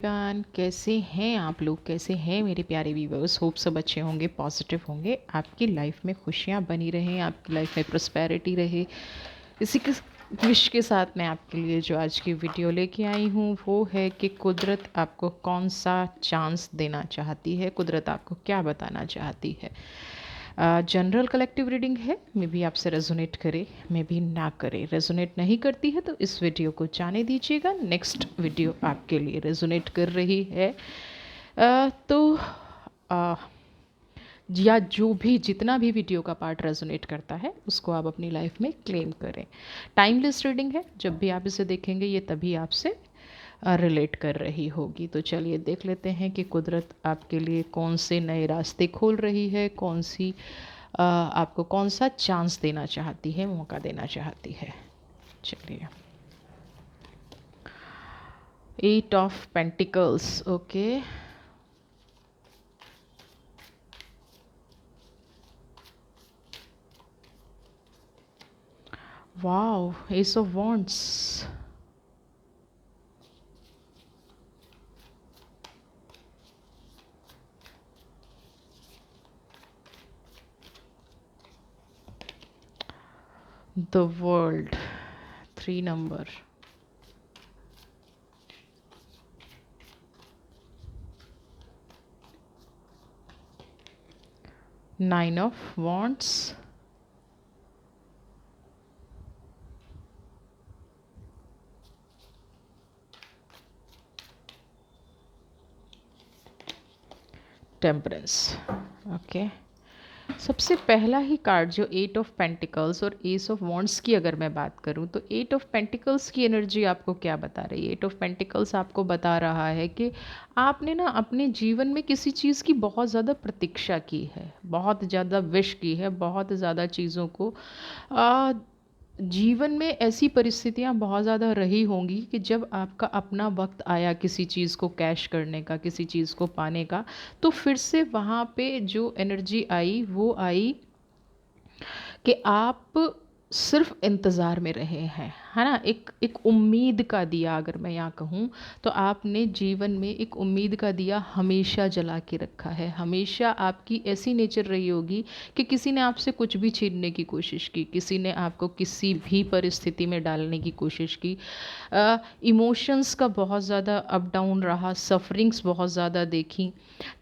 Everyone, कैसे हैं आप लोग? कैसे हैं मेरे प्यारे व्यूवर्स? होप सब अच्छे होंगे, पॉजिटिव होंगे, आपकी लाइफ में खुशियाँ बनी रहें, आपकी लाइफ में प्रॉस्पेरिटी रहे। इसी के विश के साथ मैं आपके लिए जो आज की वीडियो लेके आई हूँ वो है कि कुदरत आपको कौन सा चांस देना चाहती है, कुदरत आपको क्या बताना चाहती है। जनरल कलेक्टिव रीडिंग है, मे भी आपसे रेजोनेट करे, मे भी ना करे। रेजोनेट नहीं करती है तो इस वीडियो को जाने दीजिएगा, नेक्स्ट वीडियो आपके लिए रेजोनेट कर रही है। तो या जो भी जितना भी वीडियो का पार्ट रेजोनेट करता है उसको आप अपनी लाइफ में क्लेम करें। टाइमलेस रीडिंग है, जब भी आप इसे देखेंगे ये तभी आपसे रिलेट कर रही होगी। तो चलिए देख लेते हैं कि कुदरत आपके लिए कौन से नए रास्ते खोल रही है, कौन सी आपको कौन सा चांस देना चाहती है, मौका देना चाहती है। चलिए, 8 of pentacles, okay. Wow, S of wands, the world, 3 number, 9 of wands, temperance, okay. सबसे पहला ही कार्ड जो 8 ऑफ पेंटिकल्स और एस ऑफ वॉन्ड्स की अगर मैं बात करूं तो 8 ऑफ पेंटिकल्स की एनर्जी आपको क्या बता रही है? 8 ऑफ पेंटिकल्स आपको बता रहा है कि आपने ना अपने जीवन में किसी चीज़ की बहुत ज़्यादा प्रतीक्षा की है, बहुत ज़्यादा विश की है, बहुत ज़्यादा चीज़ों को जीवन में ऐसी परिस्थितियां बहुत ज़्यादा रही होंगी कि जब आपका अपना वक्त आया किसी चीज़ को कैश करने का, किसी चीज़ को पाने का, तो फिर से वहाँ पे जो एनर्जी आई वो आई कि आप सिर्फ इंतज़ार में रहे हैं, है ना। एक एक उम्मीद का दिया, अगर मैं यहाँ कहूँ तो आपने जीवन में एक उम्मीद का दिया हमेशा जला के रखा है। हमेशा आपकी ऐसी नेचर रही होगी कि किसी ने आपसे कुछ भी छीनने की कोशिश की, किसी ने आपको किसी भी परिस्थिति में डालने की कोशिश की। इमोशंस का बहुत ज़्यादा अप डाउन रहा, सफरिंग्स बहुत ज़्यादा देखी,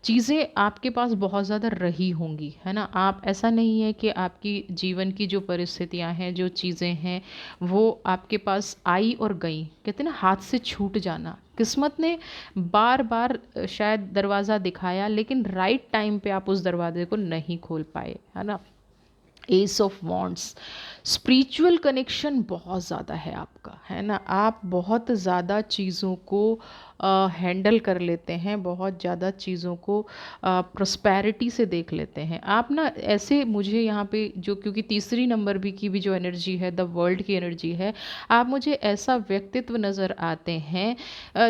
चीज़ें आपके पास बहुत ज़्यादा रही होंगी, है ना। आप, ऐसा नहीं है कि आपकी जीवन की जो परिस्थितियां हैं, जो चीज़ें हैं, वो आपके पास आई और गई। कहते हैं ना, हाथ से छूट जाना। किस्मत ने बार बार शायद दरवाज़ा दिखाया, लेकिन राइट टाइम पे आप उस दरवाजे को नहीं खोल पाए, है ना। S of wands, spiritual connection बहुत ज़्यादा है आपका, है ना। आप बहुत ज़्यादा चीज़ों को हैंडल कर लेते हैं, बहुत ज़्यादा चीज़ों को प्रॉस्पेरिटी से देख लेते हैं आप ना। ऐसे मुझे यहाँ पे जो, क्योंकि तीसरी नंबर भी की भी जो एनर्जी है, द वर्ल्ड की एनर्जी है, आप मुझे ऐसा व्यक्तित्व नज़र आते हैं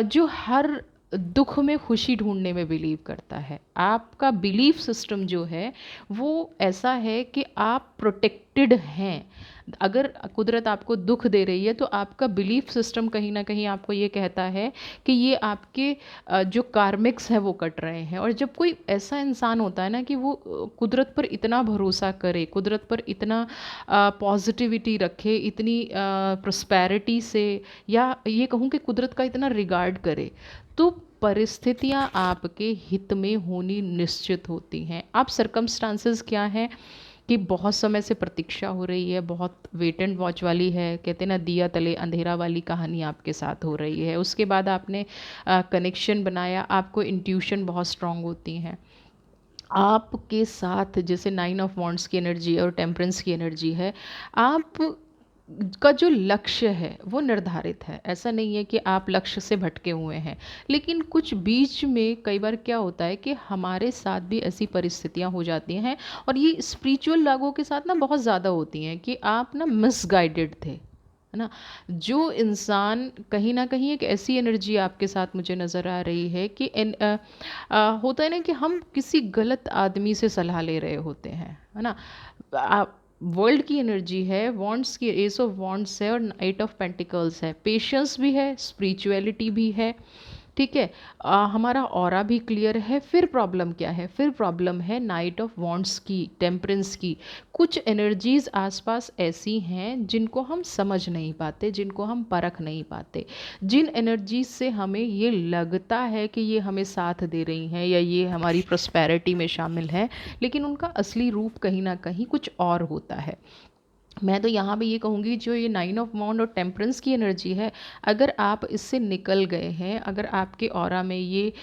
जो हर दुख में खुशी ढूंढने में बिलीव करता है। आपका बिलीफ सिस्टम जो है वो ऐसा है कि आप प्रोटेक्टेड हैं। अगर कुदरत आपको दुख दे रही है तो आपका बिलीफ सिस्टम कहीं ना कहीं आपको ये कहता है कि ये आपके जो कार्मिक्स है वो कट रहे हैं। और जब कोई ऐसा इंसान होता है ना कि वो कुदरत पर इतना भरोसा करे, कुदरत पर इतना पॉजिटिविटी रखे, इतनी प्रॉस्पेरिटी से, या ये कहूँ कि कुदरत का इतना रिगार्ड करे, तो परिस्थितियाँ आपके हित में होनी निश्चित होती हैं। अब सर्कमस्टांसेस क्या हैं कि बहुत समय से प्रतीक्षा हो रही है, बहुत वेट एंड वॉच वाली है, कहते हैं ना, दिया तले अंधेरा वाली कहानी आपके साथ हो रही है। उसके बाद आपने कनेक्शन बनाया, आपको इंट्यूशन बहुत स्ट्रांग होती हैं आपके साथ। जैसे 9 ऑफ वॉन्ड्स की एनर्जी है और टेम्परेंस की एनर्जी है, आप का जो लक्ष्य है वो निर्धारित है। ऐसा नहीं है कि आप लक्ष्य से भटके हुए हैं, लेकिन कुछ बीच में कई बार क्या होता है कि हमारे साथ भी ऐसी परिस्थितियां हो जाती हैं, और ये स्पिरिचुअल लोगों के साथ ना बहुत ज़्यादा होती हैं कि आप ना मिसगाइडेड थे, है ना। जो इंसान कहीं ना कहीं, एक ऐसी एनर्जी आपके साथ मुझे नज़र आ रही है कि होता है ना कि हम किसी गलत आदमी से सलाह ले रहे होते हैं, है ना। वर्ल्ड की एनर्जी है, वॉन्ड्स की, एस ऑफ वॉन्ड्स है और 8 ऑफ पेंटिकल्स है। पेशेंस भी है, स्पिरिचुअलिटी भी है, ठीक है। हमारा ऑरा भी क्लियर है। फिर प्रॉब्लम क्या है? फिर प्रॉब्लम है नाइट ऑफ वॉन्ट्स की, टेम्परेंस की। कुछ एनर्जीज आसपास ऐसी हैं जिनको हम समझ नहीं पाते, जिनको हम परख नहीं पाते, जिन एनर्जीज से हमें ये लगता है कि ये हमें साथ दे रही हैं या ये हमारी प्रॉस्पेरिटी में शामिल है, लेकिन उनका असली रूप कहीं ना कहीं कुछ और होता है। मैं तो यहाँ पे ये कहूँगी, जो ये नाइन ऑफ वॉन्ड और टेम्परेंस की एनर्जी है, अगर आप इससे निकल गए हैं, अगर आपके ऑरा में ये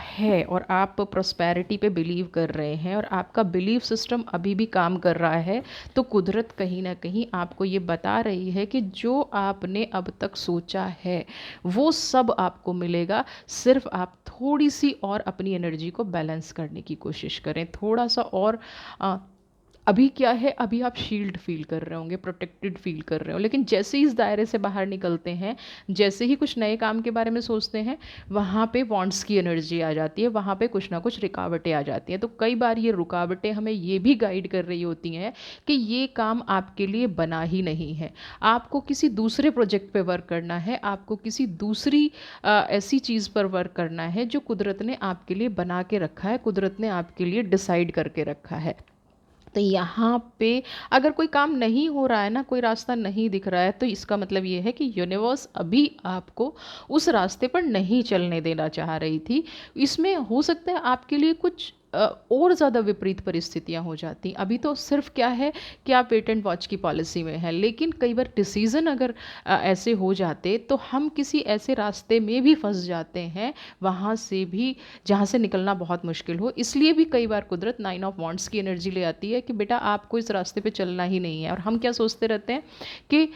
है और आप प्रॉस्पेरिटी पे बिलीव कर रहे हैं और आपका बिलीफ सिस्टम अभी भी काम कर रहा है, तो कुदरत कहीं ना कहीं आपको ये बता रही है कि जो आपने अब तक सोचा है वो सब आपको मिलेगा। सिर्फ आप थोड़ी सी और अपनी एनर्जी को बैलेंस करने की कोशिश करें, थोड़ा सा और अभी क्या है, अभी आप शील्ड फील कर रहे होंगे, प्रोटेक्टेड फील कर रहे हो, लेकिन जैसे ही इस दायरे से बाहर निकलते हैं, जैसे ही कुछ नए काम के बारे में सोचते हैं, वहाँ पे वॉन्ट्स की एनर्जी आ जाती है, वहाँ पे कुछ ना कुछ रुकावटें आ जाती हैं। तो कई बार ये रुकावटें हमें ये भी गाइड कर रही होती हैं कि ये काम आपके लिए बना ही नहीं है, आपको किसी दूसरे प्रोजेक्ट पे वर्क करना है, आपको किसी दूसरी ऐसी चीज़ पर वर्क करना है जो कुदरत ने आपके लिए बना के रखा है, कुदरत ने आपके लिए डिसाइड करके रखा है। तो यहाँ पे अगर कोई काम नहीं हो रहा है ना, कोई रास्ता नहीं दिख रहा है, तो इसका मतलब ये है कि यूनिवर्स अभी आपको उस रास्ते पर नहीं चलने देना चाह रही थी। इसमें हो सकता है आपके लिए कुछ और ज़्यादा विपरीत परिस्थितियाँ हो जाती। अभी तो सिर्फ क्या है कि आप वेट एंड वॉच की पॉलिसी में है, लेकिन कई बार डिसीज़न अगर ऐसे हो जाते तो हम किसी ऐसे रास्ते में भी फंस जाते हैं, वहाँ से भी जहाँ से निकलना बहुत मुश्किल हो। इसलिए भी कई बार कुदरत नाइन ऑफ वॉन्ट्स की एनर्जी ले आती है कि बेटा आपको इस रास्ते पे चलना ही नहीं है। और हम क्या सोचते रहते हैं कि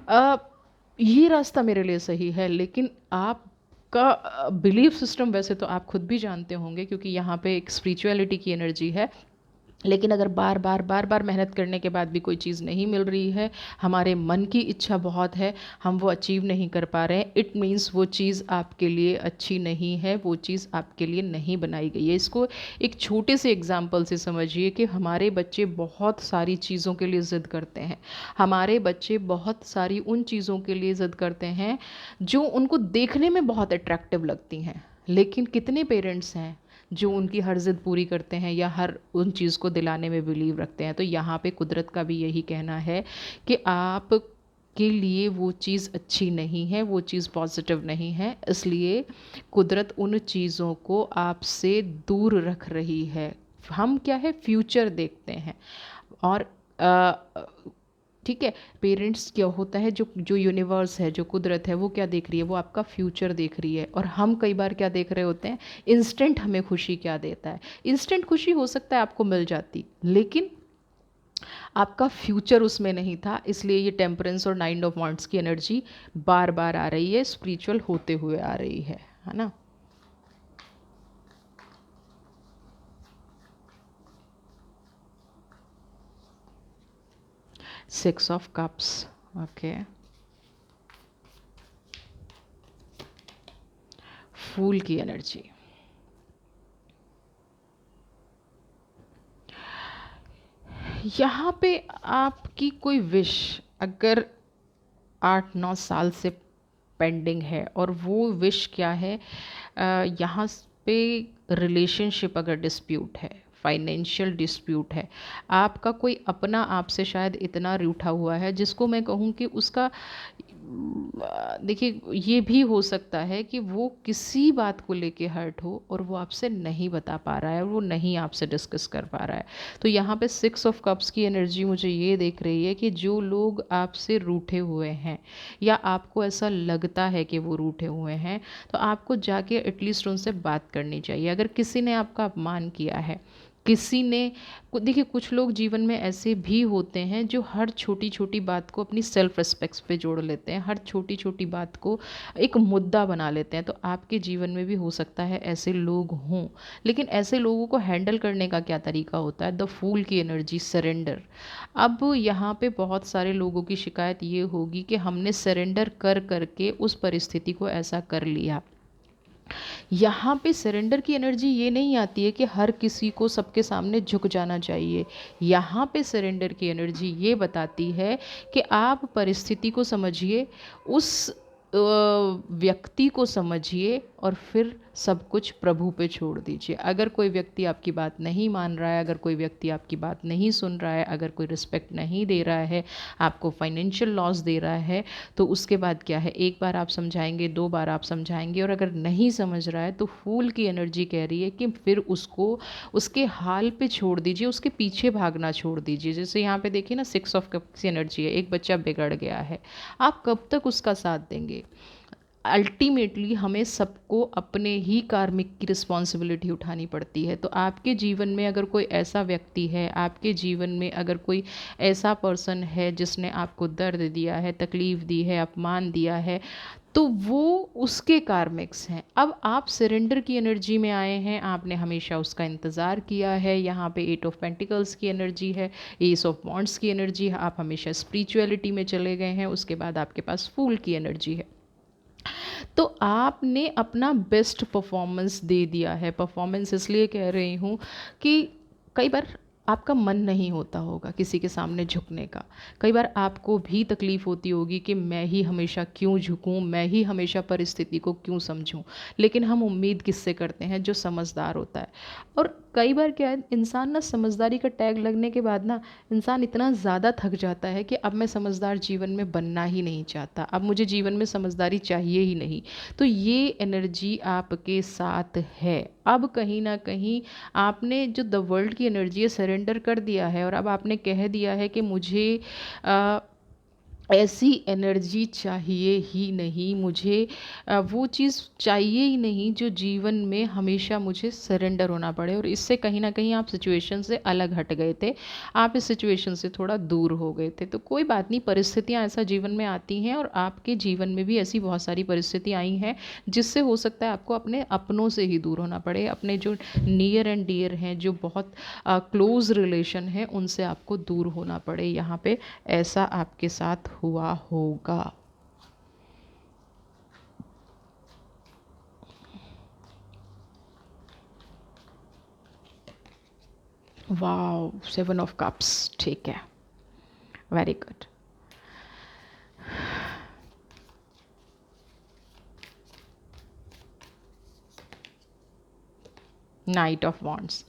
अ, ये रास्ता मेरे लिए सही है, लेकिन आप का बिलीफ सिस्टम वैसे तो आप खुद भी जानते होंगे, क्योंकि यहाँ पे एक स्पिरिचुअलिटी की एनर्जी है। लेकिन अगर बार बार बार बार मेहनत करने के बाद भी कोई चीज़ नहीं मिल रही है, हमारे मन की इच्छा बहुत है, हम वो अचीव नहीं कर पा रहे हैं, इट मीन्स वो चीज़ आपके लिए अच्छी नहीं है, वो चीज़ आपके लिए नहीं बनाई गई है। इसको एक छोटे से एग्जाम्पल से समझिए कि हमारे बच्चे बहुत सारी चीज़ों के लिए ज़िद करते हैं, हमारे बच्चे बहुत सारी उन चीज़ों के लिए ज़िद करते हैं जो उनको देखने में बहुत अट्रैक्टिव लगती हैं, लेकिन कितने पेरेंट्स हैं जो उनकी हर ज़िद पूरी करते हैं या हर उन चीज़ को दिलाने में बिलीव रखते हैं। तो यहाँ पे कुदरत का भी यही कहना है कि आप के लिए वो चीज़ अच्छी नहीं है, वो चीज़ पॉजिटिव नहीं है, इसलिए कुदरत उन चीज़ों को आपसे दूर रख रही है। हम क्या है, फ्यूचर देखते हैं। और ठीक है, पेरेंट्स क्या होता है, जो जो यूनिवर्स है, जो कुदरत है, वो क्या देख रही है, वो आपका फ्यूचर देख रही है। और हम कई बार क्या देख रहे होते हैं, इंस्टेंट हमें खुशी क्या देता है। इंस्टेंट खुशी हो सकता है आपको मिल जाती, लेकिन आपका फ्यूचर उसमें नहीं था। इसलिए ये टेम्परेंस और नाइन ऑफ वांट्स की एनर्जी बार बार आ रही है, स्पिरिचुअल होते हुए आ रही है ना। Six of cups, okay. Fool की एनर्जी, यहाँ पे आपकी कोई विश अगर 8-9 साल से पेंडिंग है, और वो विश क्या है, यहाँ पे रिलेशनशिप अगर डिस्प्यूट है, फाइनेंशियल डिस्प्यूट है, आपका कोई अपना आपसे शायद इतना रूठा हुआ है जिसको मैं कहूँ कि उसका देखिए, ये भी हो सकता है कि वो किसी बात को लेके हर्ट हो और वो आपसे नहीं बता पा रहा है, वो नहीं आपसे डिस्कस कर पा रहा है। तो यहाँ पे सिक्स ऑफ कप्स की एनर्जी मुझे ये देख रही है कि जो लोग आपसे रूठे हुए हैं या आपको ऐसा लगता है कि वो रूठे हुए हैं, तो आपको जाके एटलीस्ट उनसे बात करनी चाहिए। अगर किसी ने आपका अपमान किया है, किसी ने, देखिए कुछ लोग जीवन में ऐसे भी होते हैं जो हर छोटी छोटी बात को अपनी सेल्फ रिस्पेक्ट पे जोड़ लेते हैं, हर छोटी छोटी बात को एक मुद्दा बना लेते हैं। तो आपके जीवन में भी हो सकता है ऐसे लोग हों, लेकिन ऐसे लोगों को हैंडल करने का क्या तरीका होता है? द फूल की एनर्जी, सरेंडर। अब यहाँ पे बहुत सारे लोगों की शिकायत ये होगी कि हमने सरेंडर कर करके उस परिस्थिति को ऐसा कर लिया। यहाँ पे सरेंडर की एनर्जी ये नहीं आती है कि हर किसी को सबके सामने झुक जाना चाहिए। यहाँ पे सरेंडर की एनर्जी ये बताती है कि आप परिस्थिति को समझिए, उस व्यक्ति को समझिए और फिर सब कुछ प्रभु पे छोड़ दीजिए। अगर कोई व्यक्ति आपकी बात नहीं मान रहा है, अगर कोई व्यक्ति आपकी बात नहीं सुन रहा है, अगर कोई रिस्पेक्ट नहीं दे रहा है, आपको फाइनेंशियल लॉस दे रहा है, तो उसके बाद क्या है, एक बार आप समझाएंगे, दो बार आप समझाएंगे, और अगर नहीं समझ रहा है तो फूल की एनर्जी कह रही है कि फिर उसको उसके हाल पे छोड़ दीजिए, उसके पीछे भागना छोड़ दीजिए। जैसे यहाँ पे देखिए ना, 6 ऑफ कप्स की एनर्जी है, एक बच्चा बिगड़ गया है, आप कब तक उसका साथ देंगे? अल्टीमेटली हमें सबको अपने ही कार्मिक की रिस्पॉन्सिबिलिटी उठानी पड़ती है। तो आपके जीवन में अगर कोई ऐसा व्यक्ति है, आपके जीवन में अगर कोई ऐसा पर्सन है जिसने आपको दर्द दिया है, तकलीफ़ दी है, अपमान दिया है, तो वो उसके कार्मिक्स हैं। अब आप सरेंडर की एनर्जी में आए हैं, आपने हमेशा उसका इंतज़ार किया है। यहाँ पे 8 ऑफ पेंटिकल्स की एनर्जी है, एस ऑफ वॉन्ड्स की एनर्जी है, आप हमेशा स्पिरिचुअलिटी में चले गए हैं। उसके बाद आपके पास फूल की एनर्जी है। तो आपने अपना बेस्ट परफॉर्मेंस दे दिया है। परफॉर्मेंस इसलिए कह रही हूँ कि कई बार आपका मन नहीं होता होगा किसी के सामने झुकने का। कई बार आपको भी तकलीफ़ होती होगी कि मैं ही हमेशा क्यों झुकूं, मैं ही हमेशा परिस्थिति को क्यों समझूं। लेकिन हम उम्मीद किससे करते हैं? जो समझदार होता है। और कई बार क्या है, इंसान ना समझदारी का टैग लगने के बाद ना इंसान इतना ज़्यादा थक जाता है कि अब मैं समझदार जीवन में बनना ही नहीं चाहता, अब मुझे जीवन में समझदारी चाहिए ही नहीं। तो ये एनर्जी आपके साथ है। अब कहीं ना कहीं आपने जो द वर्ल्ड की एनर्जी है सरेंडर कर दिया है, और अब आपने कह दिया है कि मुझे आ, ऐसी एनर्जी चाहिए ही नहीं, मुझे वो चीज़ चाहिए ही नहीं जो जीवन में हमेशा मुझे सरेंडर होना पड़े। और इससे कहीं ना कहीं आप सिचुएशन से अलग हट गए थे, आप इस सिचुएशन से थोड़ा दूर हो गए थे। तो कोई बात नहीं, परिस्थितियाँ ऐसा जीवन में आती हैं, और आपके जीवन में भी ऐसी बहुत सारी परिस्थितियाँ आई हैं जिससे हो सकता है आपको अपने अपनों से ही दूर होना पड़े, अपने जो नियर एंड डियर हैं, जो बहुत क्लोज़ रिलेशन है, उनसे आपको दूर होना पड़े। यहाँ पे ऐसा आपके साथ हुआ होगा। वाओ, 7 ऑफ कप्स, ठीक है, very good. Night of wands.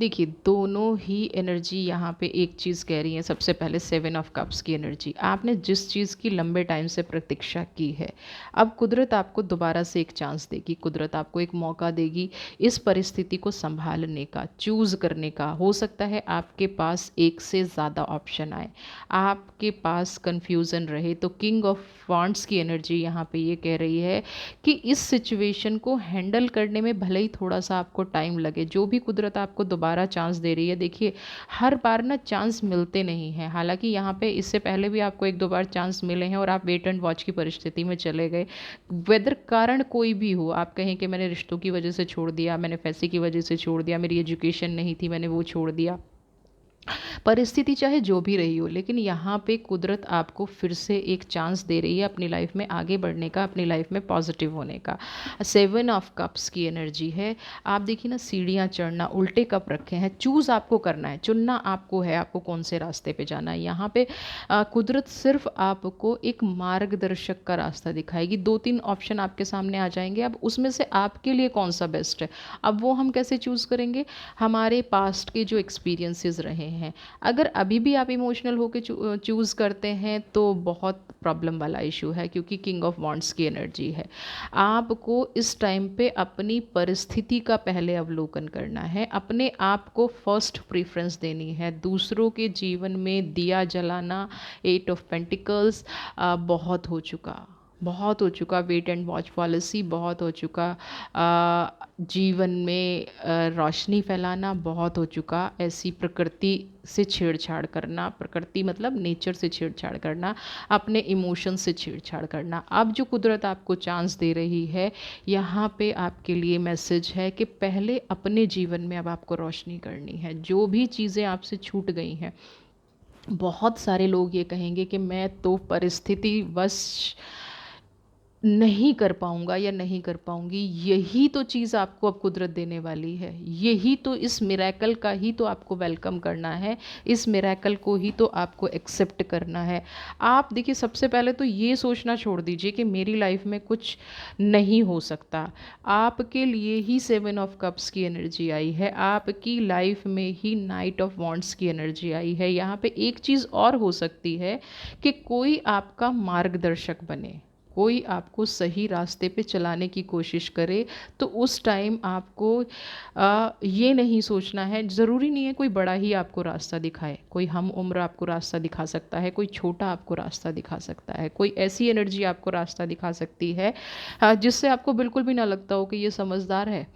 देखिए, दोनों ही एनर्जी यहाँ पे एक चीज़ कह रही है। सबसे पहले 7 ऑफ कप्स की एनर्जी, आपने जिस चीज़ की लंबे टाइम से प्रतीक्षा की है, अब कुदरत आपको दोबारा से एक चांस देगी, कुदरत आपको एक मौका देगी इस परिस्थिति को संभालने का, चूज़ करने का। हो सकता है आपके पास एक से ज़्यादा ऑप्शन आए, आपके पास कन्फ्यूज़न रहे। तो किंग ऑफ वॉन्ड्स की एनर्जी यहाँ पे ये कह रही है कि इस सिचुएशन को हैंडल करने में भले ही थोड़ा सा आपको टाइम लगे, जो भी कुदरत आपको दोबारा चांस दे रही है। देखिए, हर बार ना चांस मिलते नहीं हैं। हालांकि यहाँ पे इससे पहले भी आपको एक दो बार चांस मिले हैं और आप वेट एंड वॉच की परिस्थिति में चले गए। वेदर कारण कोई भी हो, आप कहें कि मैंने रिश्तों की वजह से छोड़ दिया, मैंने पैसे की वजह से छोड़ दिया, मेरी एजुकेशन नहीं थी मैंने वो छोड़ दिया, परिस्थिति चाहे जो भी रही हो, लेकिन यहाँ पे कुदरत आपको फिर से एक चांस दे रही है अपनी लाइफ में आगे बढ़ने का, अपनी लाइफ में पॉजिटिव होने का। 7 ऑफ कप्स की एनर्जी है। आप देखिए ना, सीढ़ियाँ चढ़ना, उल्टे कप रखे हैं, चूज़ आपको करना है, चुनना आपको है, आपको कौन से रास्ते पे जाना है। यहाँ पे कुदरत सिर्फ आपको एक मार्गदर्शक का रास्ता दिखाएगी। 2-3 ऑप्शन आपके सामने आ जाएंगे, अब उसमें से आपके लिए कौन सा बेस्ट है, अब वो हम कैसे चूज़ करेंगे? हमारे पास्ट के जो एक्सपीरियंसेस रहे हैं, अगर अभी भी आप इमोशनल होकर चूज़ करते हैं तो बहुत प्रॉब्लम वाला इशू है, क्योंकि किंग ऑफ वॉन्ड्स की एनर्जी है। आपको इस टाइम पे अपनी परिस्थिति का पहले अवलोकन करना है, अपने आप को फर्स्ट प्रेफरेंस देनी है। दूसरों के जीवन में दिया जलाना, 8 ऑफ पेंटिकल्स, बहुत हो चुका, बहुत हो चुका। वेट एंड वॉच पॉलिसी बहुत हो चुका। जीवन में रोशनी फैलाना बहुत हो चुका। ऐसी प्रकृति से छेड़छाड़ करना, प्रकृति मतलब नेचर से छेड़छाड़ करना, अपने इमोशन से छेड़छाड़ करना। अब जो कुदरत आपको चांस दे रही है, यहाँ पे आपके लिए मैसेज है कि पहले अपने जीवन में अब आपको रोशनी करनी है। जो भी चीज़ें आपसे छूट गई हैं, बहुत सारे लोग ये कहेंगे कि मैं तो परिस्थिति वश नहीं कर पाऊँगा या नहीं कर पाऊँगी, यही तो चीज़ आपको अब कुदरत देने वाली है। यही तो, इस मिरेकल का ही तो आपको वेलकम करना है, इस मिरेकल को ही तो आपको एक्सेप्ट करना है। आप देखिए, सबसे पहले तो ये सोचना छोड़ दीजिए कि मेरी लाइफ में कुछ नहीं हो सकता। आपके लिए ही 7 ऑफ कप्स की एनर्जी आई है, आपकी लाइफ में ही नाइट ऑफ वॉन्ड्स की एनर्जी आई है। यहाँ पे एक चीज़ और हो सकती है कि कोई आपका मार्गदर्शक बने, कोई आपको सही रास्ते पे चलाने की कोशिश करे। तो उस टाइम आपको ये नहीं सोचना है, ज़रूरी नहीं है कोई बड़ा ही आपको रास्ता दिखाए, कोई हम उम्र आपको रास्ता दिखा सकता है, कोई छोटा आपको रास्ता दिखा सकता है, कोई ऐसी एनर्जी आपको रास्ता दिखा सकती है जिससे आपको बिल्कुल भी ना लगता हो कि ये समझदार है।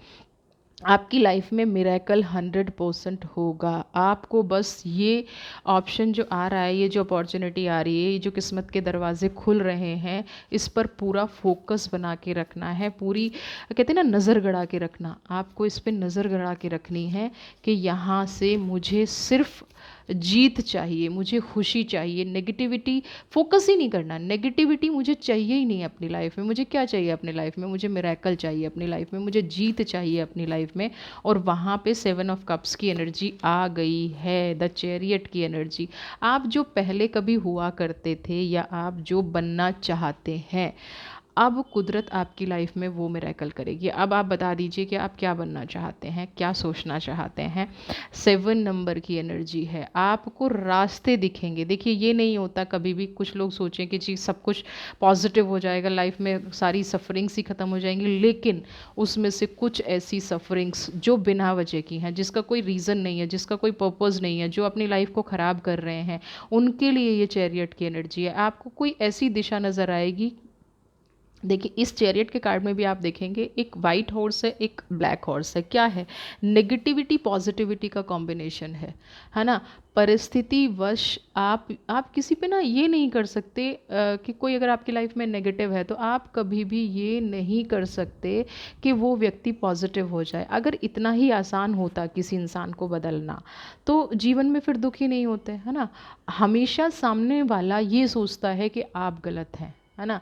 आपकी लाइफ में मिरेकल 100% होगा। आपको बस ये ऑप्शन जो आ रहा है, ये जो अपॉर्चुनिटी आ रही है, ये जो किस्मत के दरवाजे खुल रहे हैं, इस पर पूरा फोकस बना के रखना है। पूरी, कहते हैं ना, नज़र गड़ा के रखना। आपको इस पे नज़र गड़ा के रखनी है कि यहाँ से मुझे सिर्फ जीत चाहिए, मुझे खुशी चाहिए। नेगेटिविटी फोकस ही नहीं करना, नेगेटिविटी मुझे चाहिए ही नहीं अपनी लाइफ में। मुझे क्या चाहिए अपनी लाइफ में? मुझे मिरेकल चाहिए अपनी लाइफ में, मुझे जीत चाहिए अपनी लाइफ में। और वहाँ पे 7 ऑफ कप्स की एनर्जी आ गई है, द चैरियट की एनर्जी। आप जो पहले कभी हुआ करते थे या आप जो बनना चाहते हैं, अब कुदरत आपकी लाइफ में वो मिरेकल करेगी। अब आप बता दीजिए कि आप क्या बनना चाहते हैं, क्या सोचना चाहते हैं। 7 नंबर की एनर्जी है, आपको रास्ते दिखेंगे। देखिए, ये नहीं होता कभी भी कुछ लोग सोचें कि जी सब कुछ पॉजिटिव हो जाएगा, लाइफ में सारी सफरिंग्स ही ख़त्म हो जाएंगी, लेकिन उसमें से कुछ ऐसी सफरिंग्स जो बिना वजह की हैं, जिसका कोई रीज़न नहीं है, जिसका कोई पर्पज़ नहीं है, जो अपनी लाइफ को ख़राब कर रहे हैं, उनके लिए ये चैरियट की एनर्जी है। आपको कोई ऐसी दिशा नज़र आएगी। देखिए, इस चैरियट के कार्ड में भी आप देखेंगे एक वाइट हॉर्स है, एक ब्लैक हॉर्स है। क्या है? नेगेटिविटी पॉजिटिविटी का कॉम्बिनेशन है ना। परिस्थिति वश आप किसी पे ना ये नहीं कर सकते कि कोई अगर आपकी लाइफ में नेगेटिव है तो आप कभी भी ये नहीं कर सकते कि वो व्यक्ति पॉजिटिव हो जाए। अगर इतना ही आसान होता किसी इंसान को बदलना, तो जीवन में फिर दुखी नहीं होते, है ना। हमेशा सामने वाला ये सोचता है कि आप गलत हैं, है ना।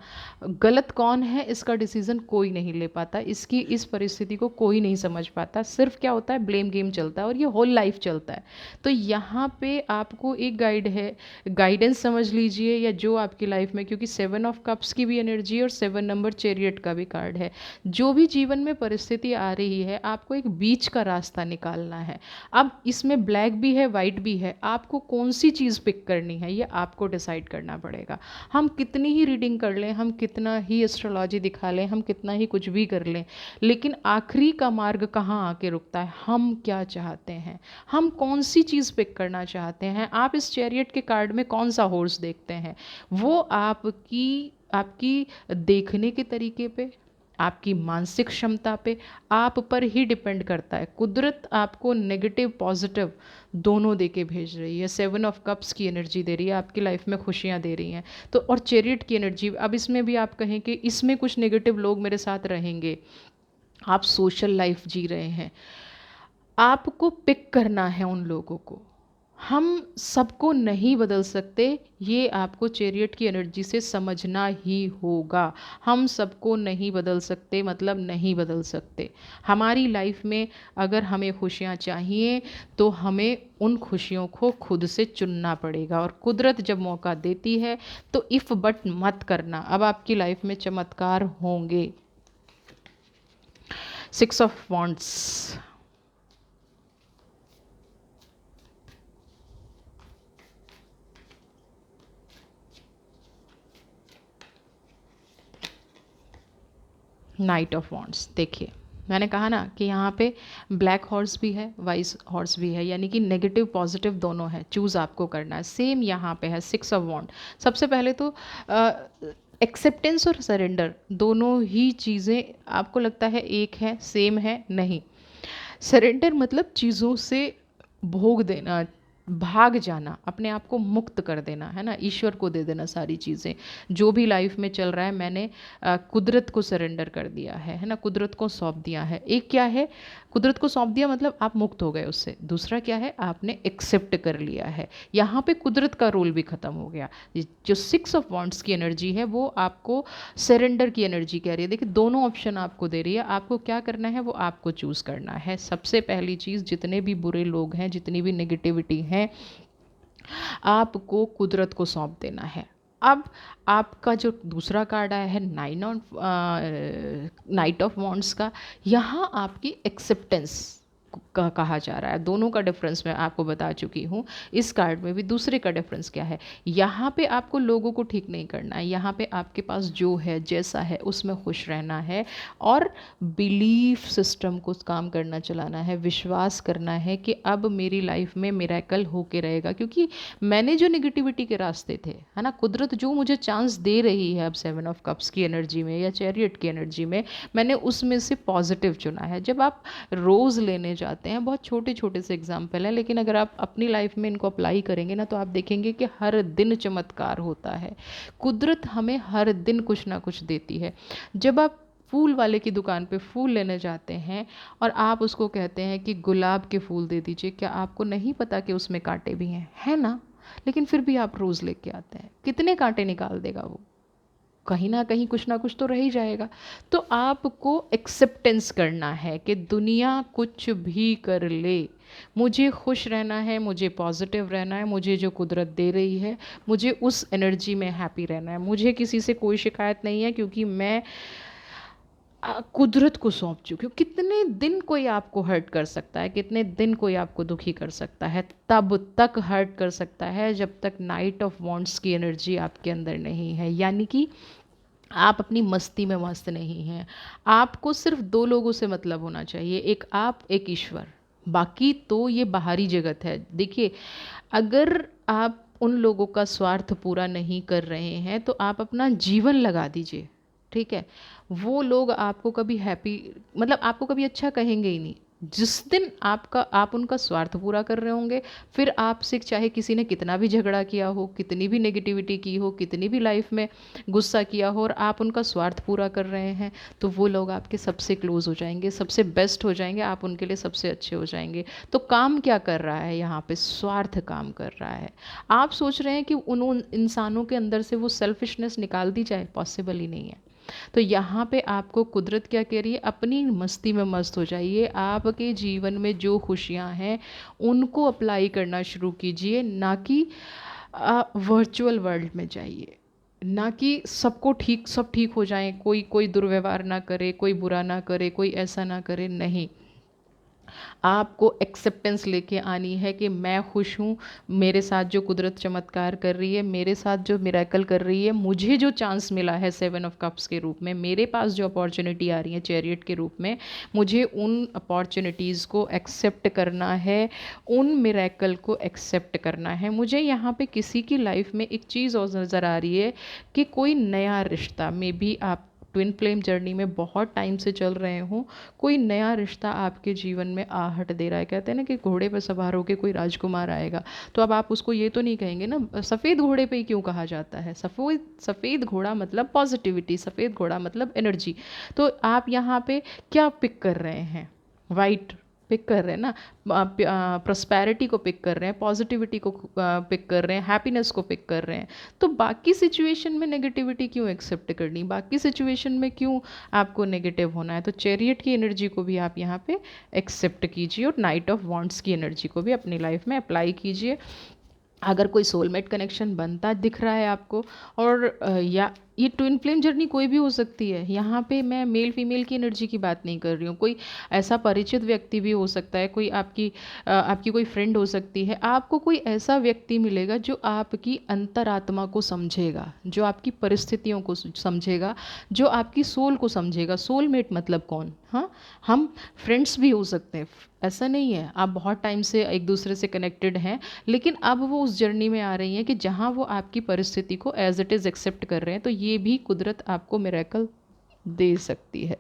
गलत कौन है इसका डिसीजन कोई नहीं ले पाता, इसकी इस परिस्थिति को कोई नहीं समझ पाता। सिर्फ क्या होता है, ब्लेम गेम चलता है, और ये होल लाइफ चलता है। तो यहाँ पे आपको एक गाइड है, गाइडेंस समझ लीजिए, या जो आपकी लाइफ में, क्योंकि 7 ऑफ कप्स की भी एनर्जी और 7 नंबर चैरियट का भी कार्ड है। जो भी जीवन में परिस्थिति आ रही है, आपको एक बीच का रास्ता निकालना है। अब इसमें ब्लैक भी है, वाइट भी है, आपको कौन सी चीज़ पिक करनी है ये आपको डिसाइड करना पड़ेगा। हम कितनी ही रीडिंग कर लें, हम कितना ही एस्ट्रोलॉजी दिखा लें, हम कितना ही कुछ भी कर लें, लेकिन आखिरी का मार्ग कहाँ आके रुकता है? हम क्या चाहते हैं, हम कौन सी चीज़ पिक करना चाहते हैं। आप इस चैरियट के कार्ड में कौन सा हॉर्स देखते हैं, वो आपकी देखने के तरीके पे, आपकी मानसिक क्षमता पे, आप पर ही डिपेंड करता है। कुदरत आपको नेगेटिव पॉजिटिव दोनों दे के भेज रही है। 7 ऑफ कप्स की एनर्जी दे रही है, आपकी लाइफ में खुशियाँ दे रही हैं। तो और चैरियट की एनर्जी, अब इसमें भी आप कहें कि इसमें कुछ नेगेटिव लोग मेरे साथ रहेंगे, आप सोशल लाइफ जी रहे हैं, आपको पिक करना है उन लोगों को। हम सबको नहीं बदल सकते, ये आपको चैरियट की एनर्जी से समझना ही होगा। हम सबको नहीं बदल सकते, मतलब नहीं बदल सकते। हमारी लाइफ में अगर हमें खुशियाँ चाहिए तो हमें उन खुशियों को खुद से चुनना पड़ेगा। और कुदरत जब मौका देती है तो इफ़ बट मत करना। अब आपकी लाइफ में चमत्कार होंगे। 6 of wands, night of wands. देखिए, मैंने कहा ना कि यहाँ पे ब्लैक हॉर्स भी है, वाइट हॉर्स भी है, यानी कि नेगेटिव पॉजिटिव दोनों है, चूज़ आपको करना है। सेम यहाँ पे है 6 ऑफ वॉन्ड। सबसे पहले तो एक्सेप्टेंस और सरेंडर दोनों ही चीज़ें आपको लगता है एक है, सेम है, नहीं। सरेंडर मतलब चीज़ों से भोग देना, भाग जाना, अपने आप को मुक्त कर देना, है ना, ईश्वर को दे देना सारी चीज़ें। जो भी लाइफ में चल रहा है मैंने कुदरत को सरेंडर कर दिया है ना, कुदरत को सौंप दिया है। एक क्या है, कुदरत को सौंप दिया मतलब आप मुक्त हो गए उससे। दूसरा क्या है, आपने एक्सेप्ट कर लिया है। यहाँ पे कुदरत का रोल भी ख़त्म हो गया। जो 6 ऑफ वांड्स की एनर्जी है वो आपको सरेंडर की एनर्जी कह रही है। देखिए दोनों ऑप्शन आपको दे रही है, आपको क्या करना है वो आपको चूज़ करना है। सबसे पहली चीज़, जितने भी बुरे लोग हैं, जितनी भी नेगेटिविटी है, आपको कुदरत को सौंप देना है। अब आपका जो दूसरा कार्ड आया है नाइट ऑफ वॉन्ड्स का, यहाँ आपकी एक्सेप्टेंस का कहा जा रहा है। दोनों का डिफरेंस मैं आपको बता चुकी हूँ। इस कार्ड में भी दूसरे का डिफरेंस क्या है, यहाँ पे आपको लोगों को ठीक नहीं करना है, यहाँ पे आपके पास जो है जैसा है उसमें खुश रहना है और बिलीफ सिस्टम को काम करना चलाना है, विश्वास करना है कि अब मेरी लाइफ में मिरेकल होके रहेगा। क्योंकि मैंने जो निगेटिविटी के रास्ते थे, है ना, कुदरत जो मुझे चांस दे रही है अब 7 ऑफ कप्स की एनर्जी में या चैरियट की एनर्जी में, मैंने उसमें से पॉजिटिव चुना है। जब आप रोज़ लेने जाते हैं, बहुत छोटे छोटे से एग्जाम्पल हैं, लेकिन अगर आप अपनी लाइफ में इनको अप्लाई करेंगे ना तो आप देखेंगे कि हर दिन चमत्कार होता है। कुदरत हमें हर दिन कुछ ना कुछ देती है। जब आप फूल वाले की दुकान पे फूल लेने जाते हैं और आप उसको कहते हैं कि गुलाब के फूल दे दीजिए, क्या आपको नहीं पता कि उसमें कांटे भी हैं, है ना? लेकिन फिर भी आप रोज़ लेके आते हैं, कितने कांटे निकाल देगा वो? कहीं ना कुछ तो रह ही जाएगा। तो आपको एक्सेप्टेंस करना है कि दुनिया कुछ भी कर ले, मुझे खुश रहना है, मुझे पॉजिटिव रहना है, मुझे जो कुदरत दे रही है मुझे उस एनर्जी में हैप्पी रहना है। मुझे किसी से कोई शिकायत नहीं है क्योंकि मैं कुदरत को सौंप चुकी हूँ। कितने दिन कोई आपको हर्ट कर सकता है, कितने दिन कोई आपको दुखी कर सकता है? तब तक हर्ट कर सकता है जब तक नाइट ऑफ वॉन्ड्स की एनर्जी आपके अंदर नहीं है। यानी कि आप अपनी मस्ती में मस्त नहीं हैं। आपको सिर्फ 2 लोगों से मतलब होना चाहिए, एक आप, एक ईश्वर। बाकी तो ये बाहरी जगत है। देखिए, अगर आप उन लोगों का स्वार्थ पूरा नहीं कर रहे हैं तो आप अपना जीवन लगा दीजिए, ठीक है? वो लोग आपको कभी हैप्पी, मतलब आपको कभी अच्छा कहेंगे ही नहीं। जिस दिन आप उनका स्वार्थ पूरा कर रहे होंगे, फिर आपसे चाहे किसी ने कितना भी झगड़ा किया हो, कितनी भी नेगेटिविटी की हो, कितनी भी लाइफ में गुस्सा किया हो, और आप उनका स्वार्थ पूरा कर रहे हैं, तो वो लोग आपके सबसे क्लोज हो जाएंगे, सबसे बेस्ट हो जाएंगे, आप उनके लिए सबसे अच्छे हो जाएंगे। तो काम क्या कर रहा है यहाँ पे? स्वार्थ काम कर रहा है। आप सोच रहे हैं कि उन इंसानों के अंदर से वो सेल्फिशनेस निकाल दी जाए, पॉसिबल ही नहीं है। तो यहाँ पे आपको कुदरत क्या कह रही है? अपनी मस्ती में मस्त हो जाइए। आपके जीवन में जो खुशियाँ हैं उनको अप्लाई करना शुरू कीजिए, ना कि वर्चुअल वर्ल्ड में जाइए। ना कि सब ठीक हो जाएं, कोई दुर्व्यवहार ना करे, कोई बुरा ना करे, कोई ऐसा ना करे, नहीं। आपको एक्सेप्टेंस लेके आनी है कि मैं खुश हूँ, मेरे साथ जो कुदरत चमत्कार कर रही है, मेरे साथ जो मिरेकल कर रही है, मुझे जो चांस मिला है 7 ऑफ कप्स के रूप में, मेरे पास जो अपॉर्चुनिटी आ रही है चैरियट के रूप में, मुझे उन अपॉर्चुनिटीज़ को एक्सेप्ट करना है, उन मिरेकल को एक्सेप्ट करना है। मुझे यहाँ पे किसी की लाइफ में एक चीज़ और नज़र आ रही है कि कोई नया रिश्ता, मे बी आप ट्विन फ्लेम जर्नी में बहुत टाइम से चल रहे हों, कोई नया रिश्ता आपके जीवन में आहट दे रहा है। कहते हैं ना कि घोड़े पर सवार होकर कोई राजकुमार आएगा, तो अब आप उसको ये तो नहीं कहेंगे ना, सफ़ेद घोड़े पे ही क्यों कहा जाता है? सफ़ेद सफ़ेद घोड़ा मतलब पॉजिटिविटी, सफ़ेद घोड़ा मतलब एनर्जी। तो आप यहाँ पे क्या पिक कर रहे हैं? वाइट पिक कर रहे हैं ना, प्रॉस्पेरिटी को पिक कर रहे हैं, पॉजिटिविटी को पिक कर रहे हैं, हैप्पीनेस को पिक कर रहे हैं। तो बाकी सिचुएशन में नेगेटिविटी क्यों एक्सेप्ट करनी? बाकी सिचुएशन में क्यों आपको नेगेटिव होना है? तो चैरियट की एनर्जी को भी आप यहाँ पे एक्सेप्ट कीजिए और नाइट ऑफ वॉन्ड्स की एनर्जी को भी अपनी लाइफ में अप्लाई कीजिए। अगर कोई सोलमेट कनेक्शन बनता दिख रहा है आपको, और या ये ट्विन फ्लेम जर्नी कोई भी हो सकती है, यहाँ पे मैं मेल फीमेल की एनर्जी की बात नहीं कर रही हूँ, कोई ऐसा परिचित व्यक्ति भी हो सकता है, कोई आपकी कोई फ्रेंड हो सकती है। आपको कोई ऐसा व्यक्ति मिलेगा जो आपकी अंतरात्मा को समझेगा, जो आपकी परिस्थितियों को समझेगा, जो आपकी सोल को समझेगा। सोलमेट मतलब कौन? हाँ, हम फ्रेंड्स भी हो सकते हैं, ऐसा नहीं है आप बहुत टाइम से एक दूसरे से कनेक्टेड हैं, लेकिन अब वो उस जर्नी में आ रही हैं कि जहाँ वो आपकी परिस्थिति को एज इट इज़ एक्सेप्ट कर रहे हैं। तो ये भी कुदरत आपको मिरेकल दे सकती है।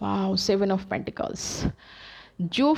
वाह, 7 ऑफ पेंटिकल्स। जो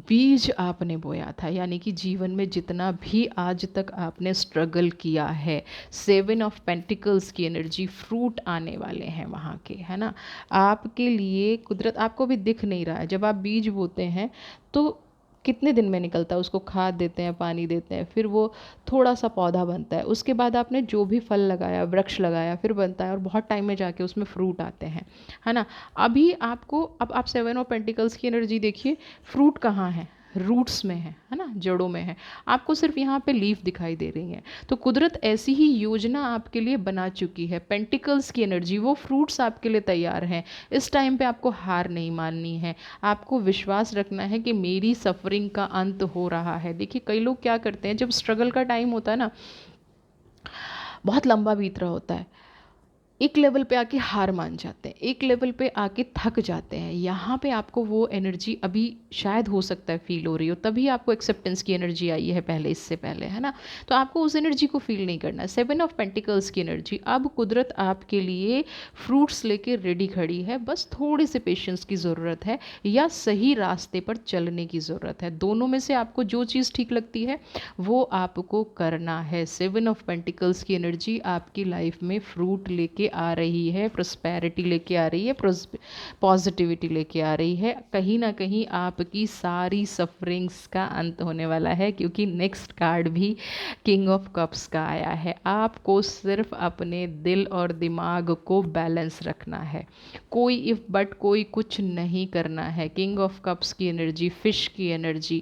बीज आपने बोया था, यानी कि जीवन में जितना भी आज तक आपने स्ट्रगल किया है, 7 ऑफ पेंटिकल्स की एनर्जी, फ्रूट आने वाले हैं वहाँ के, है ना। आपके लिए कुदरत आपको भी दिख नहीं रहा है। जब आप बीज बोते हैं तो कितने दिन में निकलता है, उसको खाद देते हैं, पानी देते हैं, फिर वो थोड़ा सा पौधा बनता है, उसके बाद आपने जो भी फल लगाया, वृक्ष लगाया, फिर बनता है और बहुत टाइम में जाके उसमें फ्रूट आते हैं, है ना। अभी आपको, अब आप 7 ऑफ पेंटिकल्स की एनर्जी देखिए, फ्रूट कहाँ है, रूट्स में है ना, जड़ों में है। आपको सिर्फ यहाँ पे लीफ दिखाई दे रही है। तो कुदरत ऐसी ही योजना आपके लिए बना चुकी है। पेंटिकल्स की एनर्जी, वो फ्रूट्स आपके लिए तैयार हैं। इस टाइम पे आपको हार नहीं माननी है, आपको विश्वास रखना है कि मेरी सफरिंग का अंत हो रहा है। देखिए कई लोग क्या करते हैं, जब स्ट्रगल का टाइम होता है ना, बहुत लंबा बीत रहा होता है, एक लेवल पे आके हार मान जाते हैं, एक लेवल पे आके थक जाते हैं। यहाँ पे आपको वो एनर्जी अभी शायद हो सकता है फील हो रही हो, तभी आपको एक्सेप्टेंस की एनर्जी आई है पहले, इससे पहले, है ना। तो आपको उस एनर्जी को फील नहीं करना है। 7 ऑफ पेंटिकल्स की एनर्जी, अब कुदरत आपके लिए फ्रूट्स लेके रेडी खड़ी है, बस थोड़े से पेशेंस की ज़रूरत है या सही रास्ते पर चलने की ज़रूरत है। दोनों में से आपको जो चीज़ ठीक लगती है वो आपको करना है। 7 ऑफ पेंटिकल्स की एनर्जी आपकी लाइफ में फ्रूट लेके आ रही है, प्रोस्पेरिटी लेके आ रही है, पॉजिटिविटी लेके आ रही है। कहीं ना कहीं आपकी सारी सफरिंग्स का अंत होने वाला है, क्योंकि नेक्स्ट कार्ड भी किंग ऑफ कप्स का आया है। आपको सिर्फ अपने दिल और दिमाग को बैलेंस रखना है, कोई इफ बट कोई कुछ नहीं करना है। किंग ऑफ कप्स की एनर्जी, फिश की एनर्जी,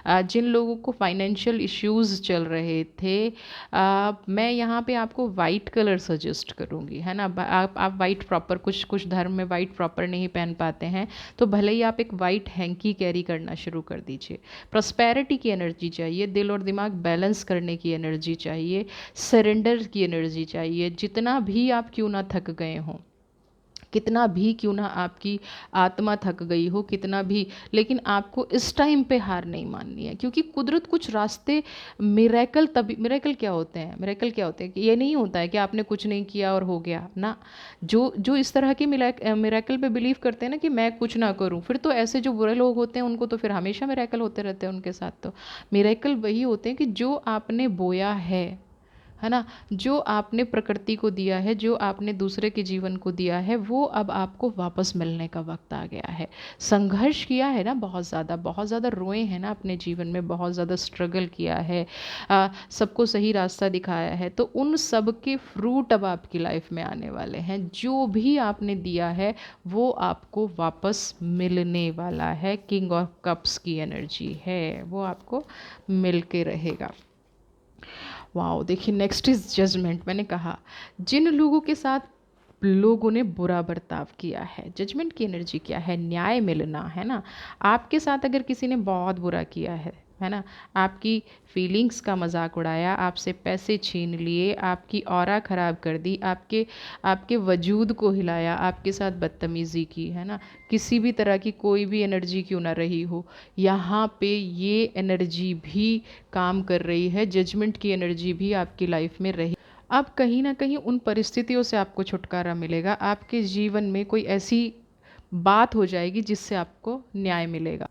जिन लोगों को फाइनेंशियल इश्यूज चल रहे थे, मैं यहाँ पे आपको वाइट कलर सजेस्ट करूँगी, है ना। आप वाइट प्रॉपर, कुछ कुछ धर्म में वाइट प्रॉपर नहीं पहन पाते हैं, तो भले ही आप एक वाइट हैंकी कैरी करना शुरू कर दीजिए। प्रॉस्पेरिटी की एनर्जी चाहिए, दिल और दिमाग बैलेंस करने की एनर्जी चाहिए, सरेंडर की एनर्जी चाहिए। जितना भी आप क्यों ना थक गए हों, कितना भी क्यों ना आपकी आत्मा थक गई हो, कितना भी, लेकिन आपको इस टाइम पे हार नहीं माननी है, क्योंकि कुदरत कुछ रास्ते, मिरेकल, तभी मिरेकल क्या होते हैं, मिरेकल क्या होते हैं कि ये नहीं होता है कि आपने कुछ नहीं किया और हो गया ना। जो जो इस तरह के मिरेकल पे बिलीव करते हैं ना कि मैं कुछ ना करूं, फिर तो ऐसे जो बुरे लोग होते हैं उनको तो फिर हमेशा मिरेकल होते रहते हैं उनके साथ। तो मिरेकल वही होते हैं कि जो आपने बोया है ना, जो आपने प्रकृति को दिया है, जो आपने दूसरे के जीवन को दिया है, वो अब आपको वापस मिलने का वक्त आ गया है। संघर्ष किया है ना, बहुत ज़्यादा रोए हैं ना अपने जीवन में, बहुत ज़्यादा स्ट्रगल किया है, सबको सही रास्ता दिखाया है, तो उन सब के फ्रूट अब आपकी लाइफ में आने वाले हैं। जो भी आपने दिया है वो आपको वापस मिलने वाला है। किंग ऑफ कप्स की एनर्जी है, वो आपको मिल के रहेगा। वाओ, देखिए नेक्स्ट इज जजमेंट। मैंने कहा जिन लोगों के साथ लोगों ने बुरा बर्ताव किया है, जजमेंट की एनर्जी क्या है, न्याय मिलना, है ना। आपके साथ अगर किसी ने बहुत बुरा किया है ना, आपकी फीलिंग्स का मजाक उड़ाया, आपसे पैसे छीन लिए, आपकी ऑरा ख़राब कर दी, आपके आपके वजूद को हिलाया, आपके साथ बदतमीज़ी की, है ना, किसी भी तरह की कोई भी एनर्जी क्यों ना रही हो, यहाँ पे ये एनर्जी भी काम कर रही है। जजमेंट की एनर्जी भी आपकी लाइफ में रही। अब कहीं ना कहीं उन परिस्थितियों से आपको छुटकारा मिलेगा, आपके जीवन में कोई ऐसी बात हो जाएगी जिससे आपको न्याय मिलेगा।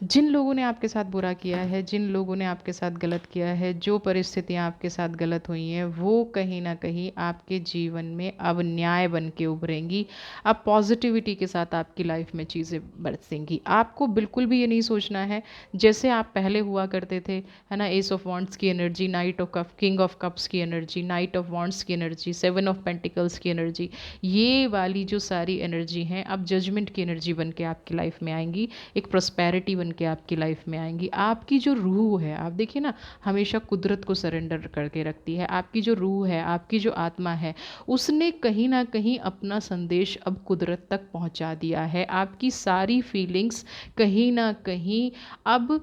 जिन लोगों ने आपके साथ बुरा किया है, जिन लोगों ने आपके साथ गलत किया है, जो परिस्थितियाँ आपके साथ गलत हुई हैं, वो कहीं ना कहीं आपके जीवन में अब न्याय बन के उभरेंगी। अब पॉजिटिविटी के साथ आपकी लाइफ में चीज़ें बरसेंगी। आपको बिल्कुल भी ये नहीं सोचना है जैसे आप पहले हुआ करते थे, है ना। एस ऑफ वॉन्ट्स की energy, night of cup, king of cups की एनर्जी, नाइट ऑफ वॉन्ट्स की एनर्जी, 7 ऑफ पेंटिकल्स की एनर्जी, ये वाली जो सारी एनर्जी हैं अब जजमेंट की एनर्जी बन के आपकी लाइफ में आएंगी, एक प्रोस्पेरिटी बन के आपकी लाइफ में आएंगी। आपकी जो रूह है, आप देखिए ना, हमेशा कुदरत को सरेंडर करके रखती है। आपकी जो रूह है, आपकी जो आत्मा है, उसने कहीं ना कहीं अपना संदेश अब कुदरत तक पहुंचा दिया है। आपकी सारी फीलिंग्स कहीं ना कहीं अब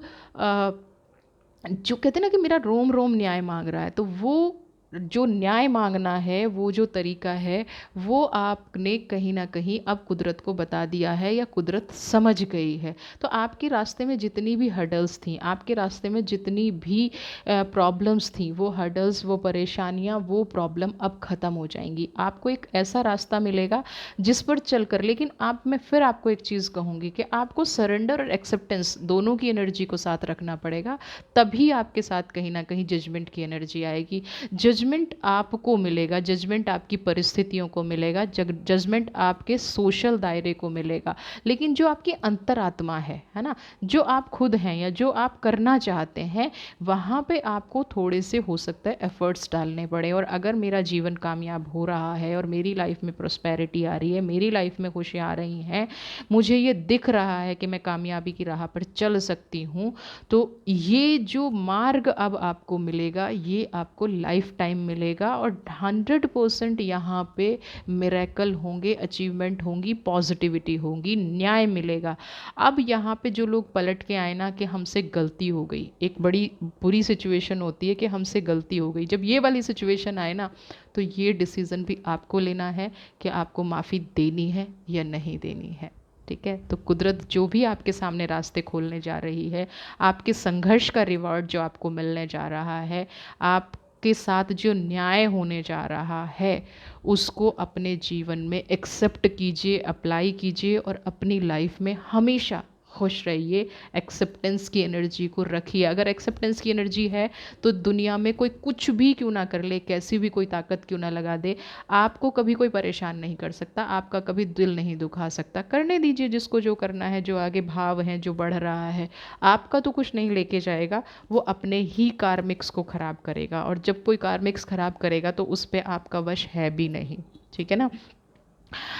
जो कहते हैं ना कि मेरा रोम रोम न्याय मांग रहा है, तो वो जो न्याय मांगना है, वो जो तरीका है, वो आपने कहीं ना कहीं अब कुदरत को बता दिया है या कुदरत समझ गई है। तो आपके रास्ते में जितनी भी हर्डल्स थी, आपके रास्ते में जितनी भी प्रॉब्लम्स थी, वो हर्डल्स, वो परेशानियाँ, वो प्रॉब्लम अब ख़त्म हो जाएंगी। आपको एक ऐसा रास्ता मिलेगा जिस पर चलकर, लेकिन आप, मैं फिर आपको एक चीज़ कहूँगी कि आपको सरेंडर और एक्सेप्टेंस दोनों की एनर्जी को साथ रखना पड़ेगा, तभी आपके साथ कहीं ना कहीं जजमेंट की एनर्जी आएगी। जजमेंट आपको मिलेगा, जजमेंट आपकी परिस्थितियों को मिलेगा, जजमेंट आपके सोशल दायरे को मिलेगा, लेकिन जो आपकी अंतरात्मा है ना, जो आप खुद हैं या जो आप करना चाहते हैं, वहाँ पे आपको थोड़े से हो सकता है एफर्ट्स डालने पड़े। और अगर मेरा जीवन कामयाब हो रहा है और मेरी लाइफ में प्रॉस्पेरिटी आ रही है, मेरी लाइफ में खुशियाँ आ रही हैं, मुझे ये दिख रहा है कि मैं कामयाबी की राह पर चल सकती हूँ, तो ये जो मार्ग अब आपको मिलेगा, ये आपको लाइफ टाइम मिलेगा। और 100% यहाँ पे मिरेकल होंगे, अचीवमेंट होंगी, पॉजिटिविटी होगी, न्याय मिलेगा। अब यहाँ पे जो लोग पलट के आए ना कि हमसे गलती हो गई, एक बड़ी बुरी सिचुएशन होती है कि हमसे गलती हो गई, जब ये वाली सिचुएशन आए ना, तो ये डिसीज़न भी आपको लेना है कि आपको माफ़ी देनी है या नहीं देनी है। ठीक है, तो कुदरत जो भी आपके सामने रास्ते खोलने जा रही है, आपके संघर्ष का रिवॉर्ड जो आपको मिलने जा रहा है, आपके साथ जो न्याय होने जा रहा है, उसको अपने जीवन में एक्सेप्ट कीजिए, अप्लाई कीजिए और अपनी लाइफ में हमेशा खुश रहिए। एक्सेप्टेंस की एनर्जी को रखिए। अगर एक्सेप्टेंस की एनर्जी है तो दुनिया में कोई कुछ भी क्यों ना कर ले, कैसी भी कोई ताकत क्यों ना लगा दे, आपको कभी कोई परेशान नहीं कर सकता, आपका कभी दिल नहीं दुखा सकता। करने दीजिए जिसको जो करना है, जो आगे भाव है, जो बढ़ रहा है, आपका तो कुछ नहीं लेके जाएगा, वो अपने ही कार्मिक्स को ख़राब करेगा। और जब कोई कार्मिक्स ख़राब करेगा तो उस पर आपका वश है भी नहीं। ठीक है ना।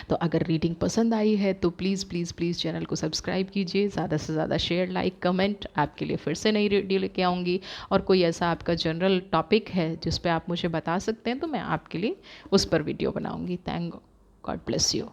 तो अगर रीडिंग पसंद आई है तो प्लीज़ प्लीज़ प्लीज़ चैनल को सब्सक्राइब कीजिए, ज़्यादा से ज़्यादा शेयर, लाइक, कमेंट। आपके लिए फिर से नई वीडियो लेके आऊँगी। और कोई ऐसा आपका जनरल टॉपिक है जिस पे आप मुझे बता सकते हैं, तो मैं आपके लिए उस पर वीडियो बनाऊँगी। Thank God bless you.